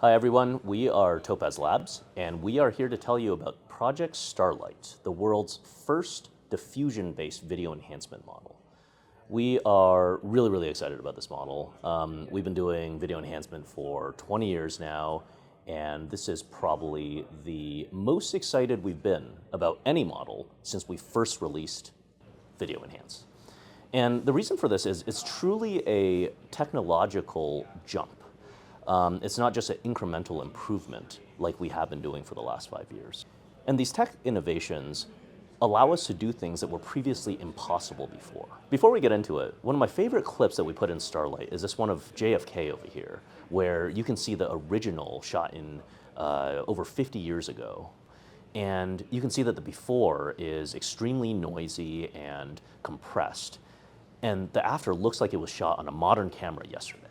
Hi everyone, we are Topaz Labs, and we are here to tell you about Project Starlight, the world's first diffusion-based video enhancement model. We are really excited about this model. We've been doing video enhancement for 20 years now, and this is probably the most excited we've been about any model since we first released Video Enhance. And the reason for this is it's truly a technological jump. It's not just an incremental improvement like we have been doing for the last 5 years. And these tech innovations allow us to do things that were previously impossible before. Before we get into it, one of my favorite clips that we put in Starlight is this one of JFK over here, where you can see the original shot in over 50 years ago. And you can see that the before is extremely noisy and compressed. And the after looks like it was shot on a modern camera yesterday.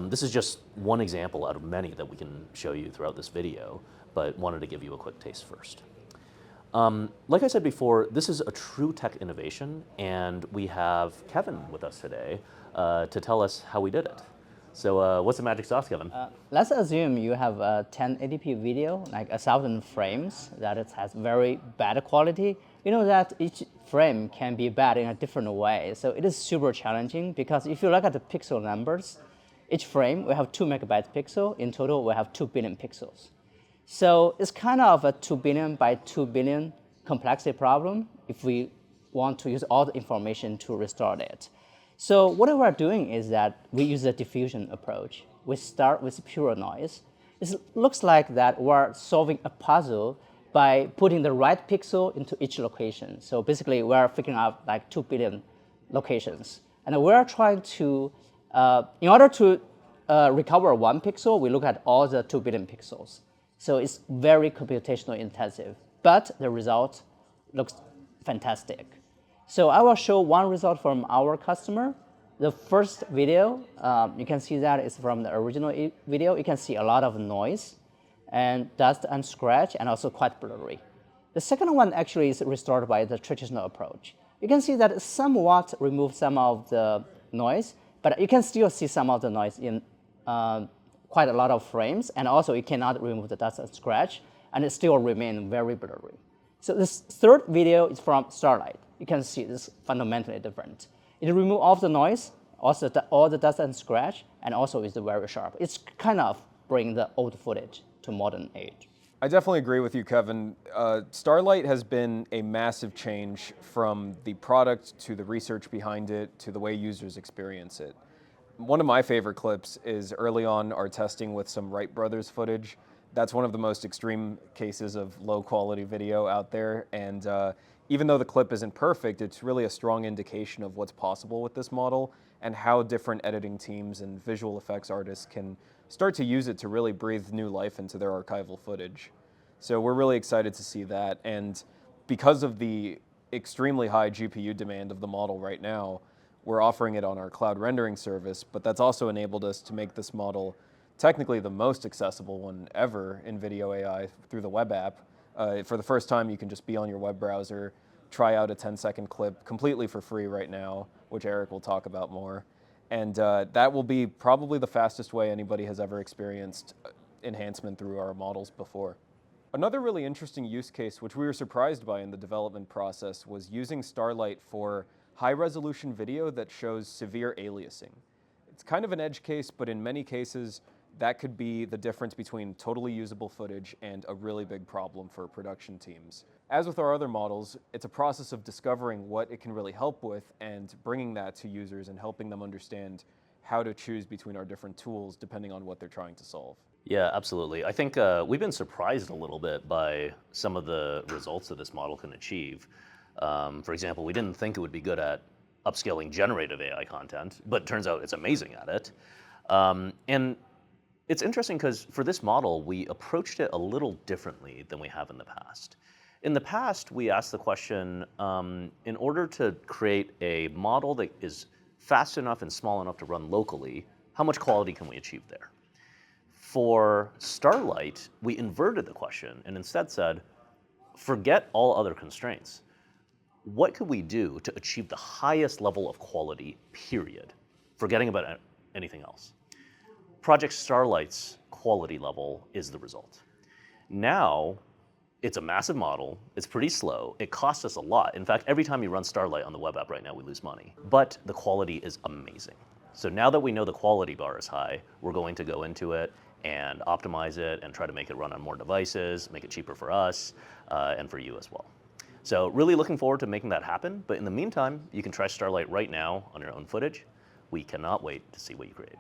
This is just one example out of many that we can show you throughout this video, but wanted to give you a quick taste first. Like I said before, this is a true tech innovation, and we have Kevin with us today to tell us how we did it. So what's the magic sauce, Kevin? Let's assume you have a 1080p video, like 1,000 frames, that it has very bad quality. You know that each frame can be bad in a different way, so it is super challenging because if you look at the pixel numbers, each frame we have 2 megabytes pixel. In total, we have 2 billion pixels. So it's kind of a 2 billion by 2 billion complexity problem if we want to use all the information to restore it. So what we're doing is that we use a diffusion approach. We start with pure noise. It looks like that we're solving a puzzle by putting the right pixel into each location. So basically, we're figuring out like 2 billion locations. And we're trying to, in order to recover 1 pixel, we look at all the 2 billion pixels. So it's very computationally intensive, but the result looks fantastic. So I will show one result from our customer. The first video, you can see that is from the original video. You can see a lot of noise and dust and scratch, and also quite blurry. The second one actually is restored by the traditional approach. You can see that it somewhat removed some of the noise, but you can still see some of the noise in quite a lot of frames, and also you cannot remove the dust and scratch, and it still remains very blurry. So this third video is from Starlight. You can see this is fundamentally different. It removes all the noise, also all the dust and scratch, and also is very sharp. It's kind of bring the old footage to modern age. I definitely agree with you, Kevin. Starlight has been a massive change from the product to the research behind it to the way users experience it. One of my favorite clips is early on our testing with some Wright brothers footage. That's one of the most extreme cases of low quality video out there. And even though the clip isn't perfect, it's really a strong indication of what's possible with this model and how different editing teams and visual effects artists can start to use it to really breathe new life into their archival footage. So we're really excited to see that. And because of the extremely high GPU demand of the model right now, we're offering it on our cloud rendering service, but that's also enabled us to make this model technically the most accessible one ever in video AI through the web app. For the first time, you can just be on your web browser, try out a 10-second clip completely for free right now, which Eric will talk about more. And that will be probably the fastest way anybody has ever experienced enhancement through our models before. Another really interesting use case, which we were surprised by in the development process, was using Starlight for high-resolution video that shows severe aliasing. It's kind of an edge case, but in many cases, that could be the difference between totally usable footage and a really big problem for production teams. As with our other models, it's a process of discovering what it can really help with and bringing that to users and helping them understand how to choose between our different tools depending on what they're trying to solve. Yeah, absolutely. I think we've been surprised a little bit by some of the results that this model can achieve. For example, we didn't think it would be good at upscaling generative AI content, but it turns out it's amazing at it. And it's interesting because for this model, we approached it a little differently than we have in the past. In the past, we asked the question, in order to create a model that is fast enough and small enough to run locally, how much quality can we achieve there? For Starlight, we inverted the question and instead said, forget all other constraints. What could we do to achieve the highest level of quality, period, forgetting about anything else? Project Starlight's quality level is the result. Now, it's a massive model, it's pretty slow, it costs us a lot. In fact, every time you run Starlight on the web app right now, we lose money. But the quality is amazing. So now that we know the quality bar is high, we're going to go into it and optimize it and try to make it run on more devices, make it cheaper for us and for you as well. So really looking forward to making that happen. But in the meantime, you can try Starlight right now on your own footage. We cannot wait to see what you create.